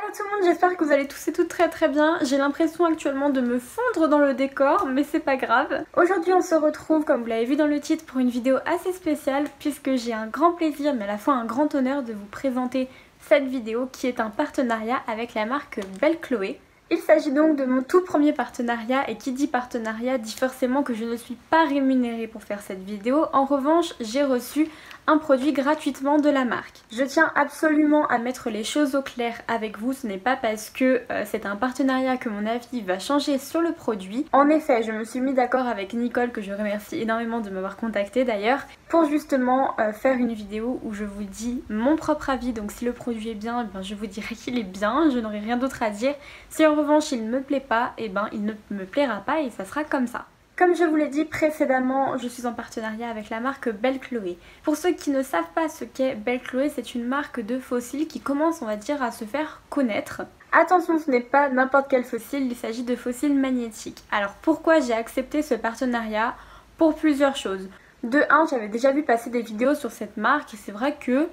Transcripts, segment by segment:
Hello tout le monde, j'espère que vous allez tous et toutes très bien. J'ai l'impression actuellement de me fondre dans le décor, mais c'est pas grave. Aujourd'hui on se retrouve, comme vous l'avez vu dans le titre, pour une vidéo assez spéciale, puisque j'ai un grand plaisir, mais à la fois un grand honneur de vous présenter cette vidéo qui est un partenariat avec la marque Belle Chloé. Il s'agit donc de mon tout premier partenariat, et qui dit partenariat dit forcément que je ne suis pas rémunérée pour faire cette vidéo. En revanche, j'ai reçu un produit gratuitement de la marque. Je tiens absolument à mettre les choses au clair avec vous, ce n'est pas parce que c'est un partenariat que mon avis va changer sur le produit. En effet, je me suis mis d'accord avec Nicole, que je remercie énormément de m'avoir contactée d'ailleurs, pour justement faire une vidéo où je vous dis mon propre avis. Donc si le produit est bien, je vous dirai qu'il est bien, je n'aurai rien d'autre à dire. Si en revanche il ne me plaît pas, il ne me plaira pas et ça sera comme ça. Comme je vous l'ai dit précédemment, je suis en partenariat avec la marque Belle Chloé. Pour ceux qui ne savent pas ce qu'est Belle Chloé, c'est une marque de fossiles qui commence, on va dire, à se faire connaître. Attention, ce n'est pas n'importe quel fossile, il s'agit de fossiles magnétiques. Alors pourquoi j'ai accepté ce partenariat? Pour plusieurs choses. De un, j'avais déjà vu passer des vidéos sur cette marque et c'est vrai que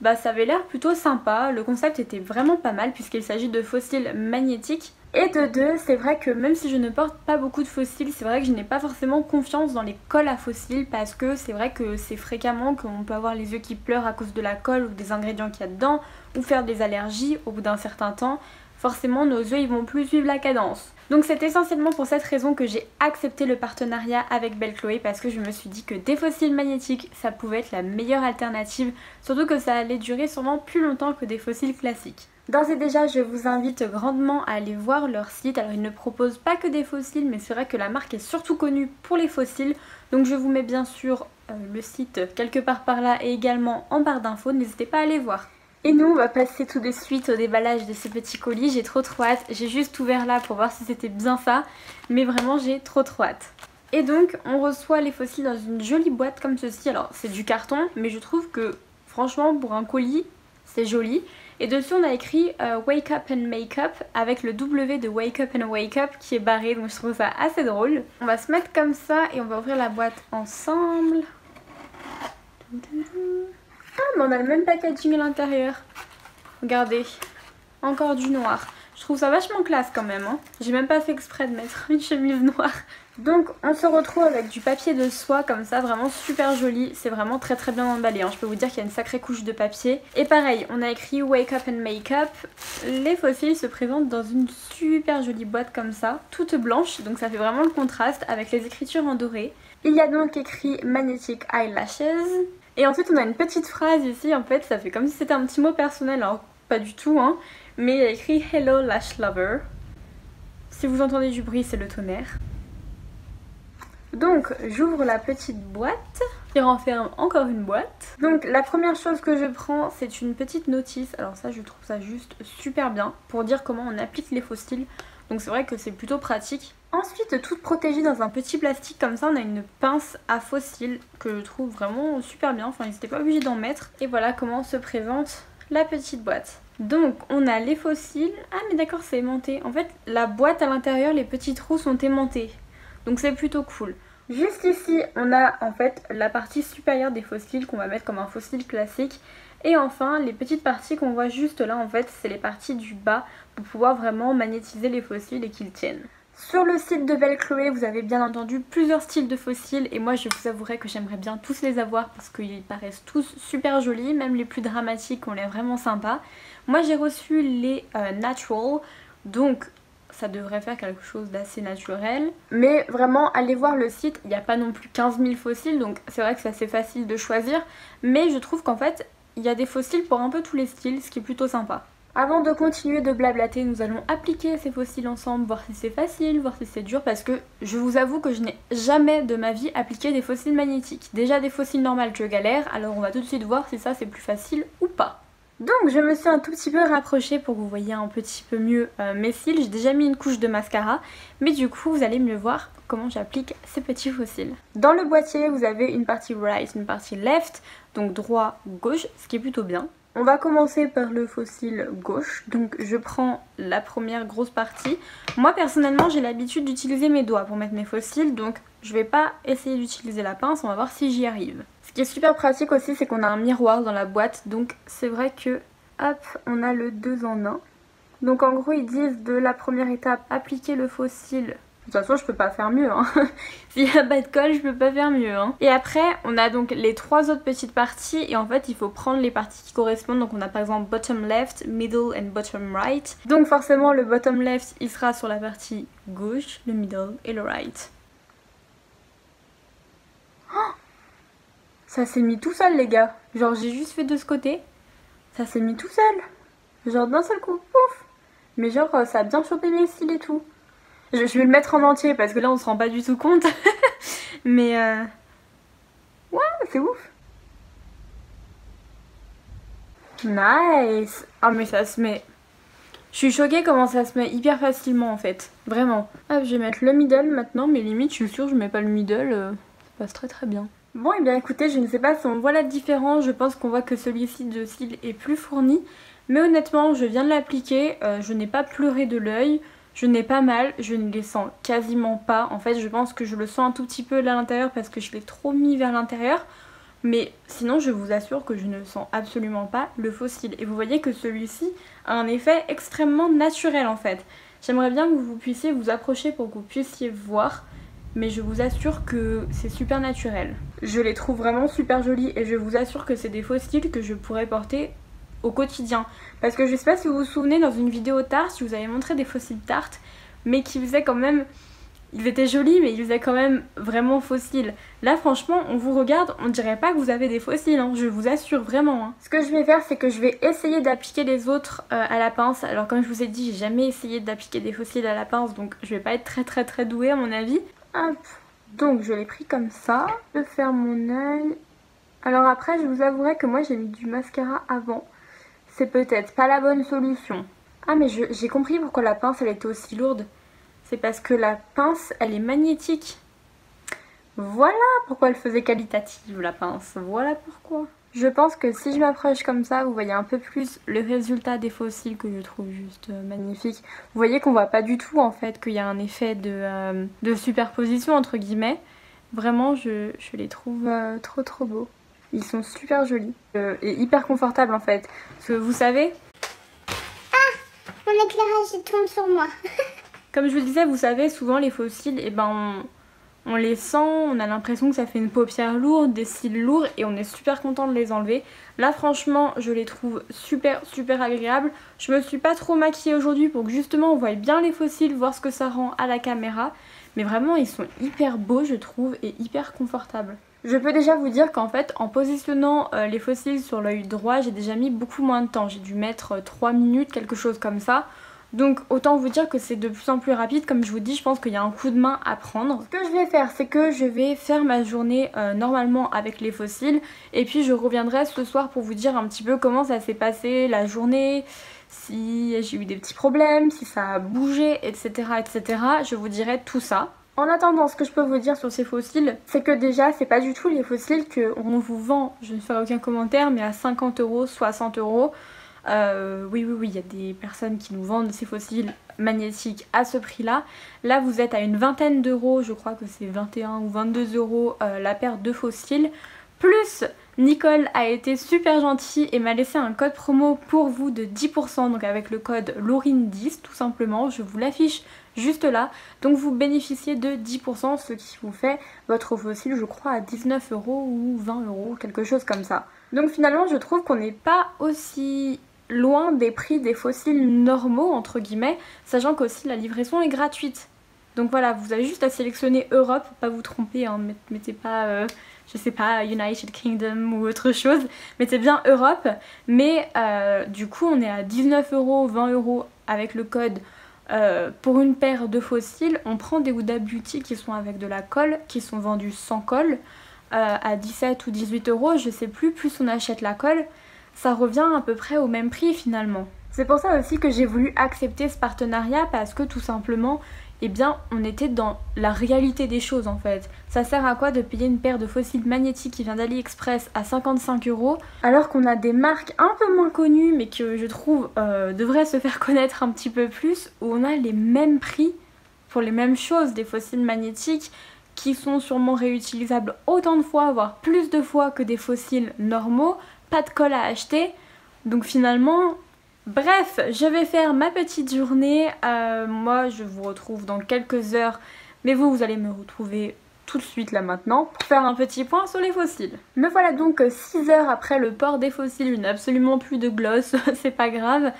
ça avait l'air plutôt sympa. Le concept était vraiment pas mal puisqu'il s'agit de fossiles magnétiques. Et de deux, c'est vrai que même si je ne porte pas beaucoup de fossiles, c'est vrai que je n'ai pas forcément confiance dans les colles à fossiles, parce que c'est vrai que c'est fréquemment qu'on peut avoir les yeux qui pleurent à cause de la colle ou des ingrédients qu'il y a dedans, ou faire des allergies au bout d'un certain temps. Forcément nos yeux ils vont plus suivre la cadence. Donc c'est essentiellement pour cette raison que j'ai accepté le partenariat avec Belle Chloé, parce que je me suis dit que des fossiles magnétiques ça pouvait être la meilleure alternative, surtout que ça allait durer sûrement plus longtemps que des fossiles classiques. D'ores et déjà, je vous invite grandement à aller voir leur site. Alors ils ne proposent pas que des fossiles, mais c'est vrai que la marque est surtout connue pour les fossiles. Donc je vous mets bien sûr le site quelque part par là et également en barre d'infos, n'hésitez pas à aller voir. Et nous on va passer tout de suite au déballage de ce petit colis, j'ai trop hâte. J'ai juste ouvert là pour voir si c'était bien ça, mais vraiment j'ai trop hâte. Et donc on reçoit les fossiles dans une jolie boîte comme ceci. Alors c'est du carton, mais je trouve que franchement pour un colis c'est joli. Et dessus on a écrit Wake Up and Make Up avec le W de Wake Up and Wake Up qui est barré, donc je trouve ça assez drôle. On va se mettre comme ça et on va ouvrir la boîte ensemble. Ah mais on a le même packaging à l'intérieur. Regardez, encore du noir. Je trouve ça vachement classe quand même, hein. J'ai même pas fait exprès de mettre une chemise noire. Donc on se retrouve avec du papier de soie comme ça, vraiment super joli. C'est vraiment très bien emballé, hein. Je peux vous dire qu'il y a une sacrée couche de papier. Et pareil, on a écrit Wake Up and Make Up. Les fossiles se présentent dans une super jolie boîte comme ça, toute blanche. Donc ça fait vraiment le contraste avec les écritures en doré. Il y a donc écrit Magnetic Eyelashes. Et ensuite on a une petite phrase ici, en fait ça fait comme si c'était un petit mot personnel, alors pas du tout hein. Mais il y a écrit Hello Lash Lover. Si vous entendez du bruit, c'est le tonnerre. Donc j'ouvre la petite boîte qui renferme encore une boîte. Donc la première chose que je prends, c'est une petite notice. Alors ça je trouve ça juste super bien pour dire comment on applique les fossiles. Donc c'est vrai que c'est plutôt pratique. Ensuite, toute protégée dans un petit plastique comme ça, on a une pince à fossiles que je trouve vraiment super bien. Enfin, ils n'étaient pas obligés d'en mettre. Et voilà comment se présente la petite boîte. Donc on a les fossiles. Ah mais d'accord, c'est aimanté. En fait, la boîte à l'intérieur, les petits trous sont aimantés. Donc c'est plutôt cool. Juste ici, on a en fait la partie supérieure des fossiles qu'on va mettre comme un fossile classique. Et enfin, les petites parties qu'on voit juste là, en fait, c'est les parties du bas pour pouvoir vraiment magnétiser les fossiles et qu'ils tiennent. Sur le site de Belle Chloé, vous avez bien entendu plusieurs styles de fossiles et moi je vous avouerai que j'aimerais bien tous les avoir parce qu'ils paraissent tous super jolis, même les plus dramatiques ont l'air vraiment sympas. Moi j'ai reçu les Natural, donc ça devrait faire quelque chose d'assez naturel. Mais vraiment, allez voir le site, il n'y a pas non plus 15 000 fossiles, donc c'est vrai que c'est assez facile de choisir. Mais je trouve qu'en fait, il y a des fossiles pour un peu tous les styles, ce qui est plutôt sympa. Avant de continuer de blablater, nous allons appliquer ces fossiles ensemble, voir si c'est facile, voir si c'est dur, parce que je vous avoue que je n'ai jamais de ma vie appliqué des fossiles magnétiques. Déjà des fossiles normales je galère, alors on va tout de suite voir si ça c'est plus facile ou pas. Donc je me suis un tout petit peu rapprochée pour que vous voyez un petit peu mieux mes cils. J'ai déjà mis une couche de mascara, mais du coup vous allez mieux voir comment j'applique ces petits fossiles. Dans le boîtier vous avez une partie right, une partie left, donc droit, gauche, ce qui est plutôt bien. On va commencer par le fossile gauche, donc je prends la première grosse partie. Moi personnellement j'ai l'habitude d'utiliser mes doigts pour mettre mes fossiles, donc je vais pas essayer d'utiliser la pince, on va voir si j'y arrive. Ce qui est super pratique aussi, c'est qu'on a un miroir dans la boîte, donc c'est vrai que hop, on a le 2 en 1. Donc en gros ils disent de la première étape, appliquer le fossile. De toute façon je peux pas faire mieux hein. S'il n'y a pas de colle je peux pas faire mieux hein. Et après on a donc les 3 autres petites parties et en fait il faut prendre les parties qui correspondent. Donc on a par exemple bottom left, middle and bottom right. Donc forcément le bottom left il sera sur la partie gauche, le middle et le right. Oh, ça s'est mis tout seul les gars. Genre j'ai juste fait de ce côté. Ça s'est mis tout seul. Genre d'un seul coup, pouf. Mais genre ça a bien chopé mes cils et tout. Je vais le mettre en entier parce que là on se rend pas du tout compte. Mais ouais, c'est ouf. Nice. Ah mais ça se met... Je suis choquée comment ça se met hyper facilement en fait. Vraiment. Hop, je vais mettre le middle maintenant. Mais limite je suis sûre je mets pas le middle. Ça passe très très bien. Bon et bien écoutez, je ne sais pas si on voit la différence. Je pense qu'on voit que celui-ci de cils est plus fourni. Mais honnêtement je viens de l'appliquer. Je n'ai pas pleuré de l'œil. Je n'ai pas mal, je ne les sens quasiment pas. En fait je pense que je le sens un tout petit peu à l'intérieur parce que je l'ai trop mis vers l'intérieur. Mais sinon je vous assure que je ne sens absolument pas le faux cil. Et vous voyez que celui-ci a un effet extrêmement naturel en fait. J'aimerais bien que vous puissiez vous approcher pour que vous puissiez voir. Mais je vous assure que c'est super naturel. Je les trouve vraiment super jolis et je vous assure que c'est des faux cils que je pourrais porter au quotidien. Parce que je sais pas si vous vous souvenez dans une vidéo Tarte, je vous avais montré des faux cils Tarte, mais qui faisaient quand même... Ils étaient jolis mais ils faisaient quand même vraiment faux cils. Là franchement on vous regarde, on dirait pas que vous avez des faux cils, hein, je vous assure vraiment. Hein. Ce que je vais faire c'est que je vais essayer d'appliquer les autres à la pince. Alors comme je vous ai dit j'ai jamais essayé d'appliquer des faux cils à la pince donc je vais pas être très douée à mon avis. Hop. Donc je l'ai pris comme ça, de faire mon œil. Alors après je vous avouerai que moi j'ai mis du mascara avant. C'est peut-être pas la bonne solution. Ah mais j'ai compris pourquoi la pince elle était aussi lourde. C'est parce que la pince elle est magnétique. Voilà pourquoi elle faisait qualitative la pince. Voilà pourquoi. Je pense que si je m'approche comme ça, vous voyez un peu plus le résultat des faux cils que je trouve juste magnifique. Vous voyez qu'on voit pas du tout en fait qu'il y a un effet de superposition entre guillemets. Vraiment je les trouve trop beaux. Ils sont super jolis et hyper confortables en fait. Parce que vous savez... Ah, mon éclairage tombe sur moi. Comme je vous disais, vous savez, souvent les faux cils, eh ben, on les sent, on a l'impression que ça fait une paupière lourde, des cils lourds et on est super content de les enlever. Là franchement, je les trouve super agréables. Je me suis pas trop maquillée aujourd'hui pour que justement on voie bien les faux cils, voir ce que ça rend à la caméra. Mais vraiment, ils sont hyper beaux je trouve et hyper confortables. Je peux déjà vous dire qu'en fait en positionnant les faux cils sur l'œil droit j'ai déjà mis beaucoup moins de temps. J'ai dû mettre 3 minutes, quelque chose comme ça. Donc autant vous dire que c'est de plus en plus rapide. Comme je vous dis, je pense qu'il y a un coup de main à prendre. Ce que je vais faire c'est que je vais faire ma journée normalement avec les faux cils. Et puis je reviendrai ce soir pour vous dire un petit peu comment ça s'est passé la journée. Si j'ai eu des petits problèmes, si ça a bougé, etc. Je vous dirai tout ça. En attendant, ce que je peux vous dire sur ces faux cils, c'est que déjà, c'est pas du tout les faux cils qu'on vous vend, je ne ferai aucun commentaire, mais à 50 €, 60 €. Oui, il y a des personnes qui nous vendent ces faux cils magnétiques à ce prix-là. Là, vous êtes à une vingtaine d'euros, je crois que c'est 21 ou 22 € la paire de faux cils. Plus, Nicole a été super gentille et m'a laissé un code promo pour vous de 10%, donc avec le code Laurine10 tout simplement, je vous l'affiche juste là. Donc vous bénéficiez de 10%, ce qui vous fait votre faux cils je crois à 19 € ou 20 €, quelque chose comme ça. Donc finalement je trouve qu'on n'est pas aussi loin des prix des faux cils normaux entre guillemets, sachant qu'aussi la livraison est gratuite. Donc voilà, vous avez juste à sélectionner Europe, pas vous tromper, hein, mettez pas, je sais pas, United Kingdom ou autre chose, mettez bien Europe, mais du coup on est à 19 €, 20 € avec le code pour une paire de faux cils. On prend des Huda Beauty qui sont avec de la colle, qui sont vendus sans colle, à 17 ou 18 €, je sais plus, plus on achète la colle, ça revient à peu près au même prix finalement. C'est pour ça aussi que j'ai voulu accepter ce partenariat parce que tout simplement, eh bien on était dans la réalité des choses en fait. Ça sert à quoi de payer une paire de faux cils magnétiques qui vient d'AliExpress à 55 € alors qu'on a des marques un peu moins connues mais que je trouve devraient se faire connaître un petit peu plus, où on a les mêmes prix pour les mêmes choses, des faux cils magnétiques qui sont sûrement réutilisables autant de fois, voire plus de fois que des faux cils normaux, pas de colle à acheter. Donc finalement, Bref, je vais faire ma petite journée. Moi, je vous retrouve dans quelques heures, mais vous allez me retrouver tout de suite là maintenant pour faire un petit point sur les fossiles. Me voilà donc 6 heures après le port des fossiles, je n'ai absolument plus de gloss, c'est pas grave.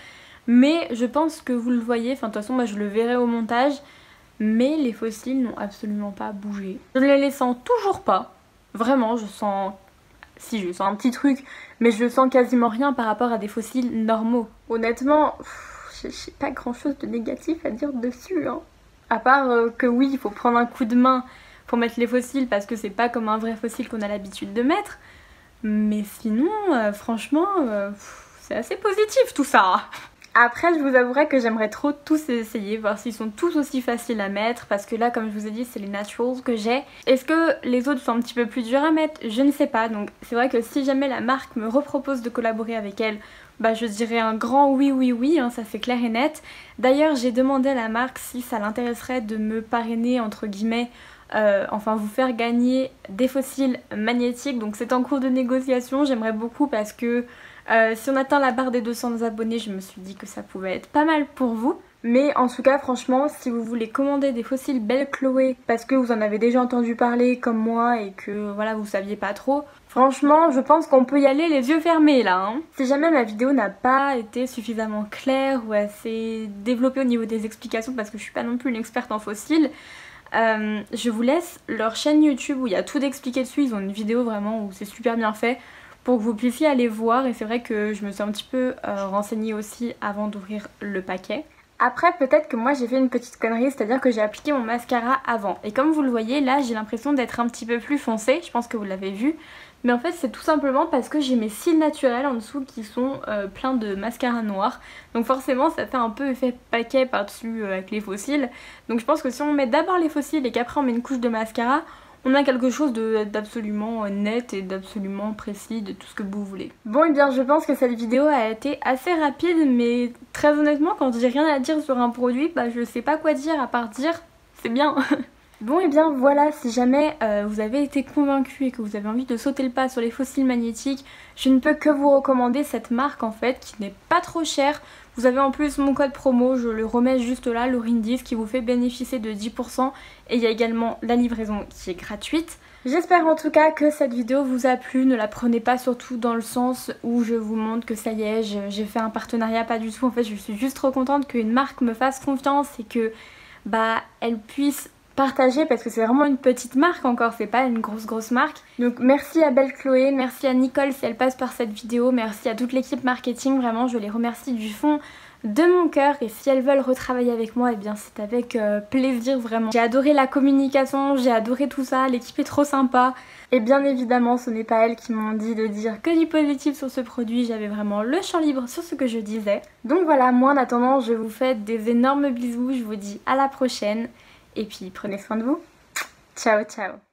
Mais je pense que vous le voyez, enfin de toute façon moi je le verrai au montage, mais les fossiles n'ont absolument pas bougé. Je ne les sens toujours pas, vraiment je sens... Si, je sens un petit truc, mais je sens quasiment rien par rapport à des fossiles normaux. Honnêtement, j'ai pas grand chose de négatif à dire dessus, hein. À part que oui, il faut prendre un coup de main pour mettre les fossiles parce que c'est pas comme un vrai fossile qu'on a l'habitude de mettre. Mais sinon, franchement, c'est assez positif tout ça. Après, je vous avouerai que j'aimerais trop tous essayer, voir s'ils sont tous aussi faciles à mettre, parce que là, comme je vous ai dit, c'est les naturals que j'ai. Est-ce que les autres sont un petit peu plus durs à mettre? Je ne sais pas, donc c'est vrai que si jamais la marque me repropose de collaborer avec elle, bah je dirais un grand oui oui oui, hein, ça c'est clair et net. D'ailleurs, j'ai demandé à la marque si ça l'intéresserait de me parrainer, entre guillemets, enfin vous faire gagner des fossiles magnétiques, donc c'est en cours de négociation, j'aimerais beaucoup parce que si on atteint la barre des 200 abonnés, je me suis dit que ça pouvait être pas mal pour vous. Mais en tout cas, franchement, si vous voulez commander des fossiles Belle Chloé parce que vous en avez déjà entendu parler comme moi et que voilà, vous saviez pas trop, franchement, je pense qu'on peut y aller les yeux fermés là, hein. Si jamais ma vidéo n'a pas été suffisamment claire ou assez développée au niveau des explications, parce que je suis pas non plus une experte en fossiles, je vous laisse leur chaîne YouTube où il y a tout d'expliqué dessus. Ils ont une vidéo vraiment où c'est super bien fait, pour que vous puissiez aller voir, et c'est vrai que je me suis un petit peu renseignée aussi avant d'ouvrir le paquet. Après peut-être que moi j'ai fait une petite connerie, c'est-à-dire que j'ai appliqué mon mascara avant. Et comme vous le voyez là, j'ai l'impression d'être un petit peu plus foncée, je pense que vous l'avez vu. Mais en fait c'est tout simplement parce que j'ai mes cils naturels en dessous qui sont pleins de mascara noir. Donc forcément ça fait un peu effet paquet par-dessus avec les fossiles. Donc je pense que si on met d'abord les fossiles et qu'après on met une couche de mascara, on a quelque chose d'absolument net et d'absolument précis, de tout ce que vous voulez. Bon, et bien je pense que cette vidéo a été assez rapide, mais très honnêtement quand j'ai rien à dire sur un produit, bah je sais pas quoi dire à part dire c'est bien. Bon, et bien voilà, si jamais vous avez été convaincu et que vous avez envie de sauter le pas sur les fossiles magnétiques, je ne peux que vous recommander cette marque en fait, qui n'est pas trop chère. Vous avez en plus mon code promo, je le remets juste là, Laurine10, qui vous fait bénéficier de 10%, et il y a également la livraison qui est gratuite. J'espère en tout cas que cette vidéo vous a plu, ne la prenez pas surtout dans le sens où je vous montre que ça y est, j'ai fait un partenariat, pas du tout. En fait je suis juste trop contente qu'une marque me fasse confiance et que bah elle puisse partager, parce que c'est vraiment une petite marque encore, c'est pas une grosse marque. Donc merci à Belle Chloé, merci à Nicole si elle passe par cette vidéo, merci à toute l'équipe marketing, vraiment je les remercie du fond de mon cœur, et si elles veulent retravailler avec moi, et bien c'est avec plaisir vraiment. J'ai adoré la communication, j'ai adoré tout ça, l'équipe est trop sympa, et bien évidemment ce n'est pas elles qui m'ont dit de dire que du positif sur ce produit, j'avais vraiment le champ libre sur ce que je disais. Donc voilà, moi en attendant je vous fais des énormes bisous, je vous dis à la prochaine. Et puis prenez soin de vous. Ciao ciao.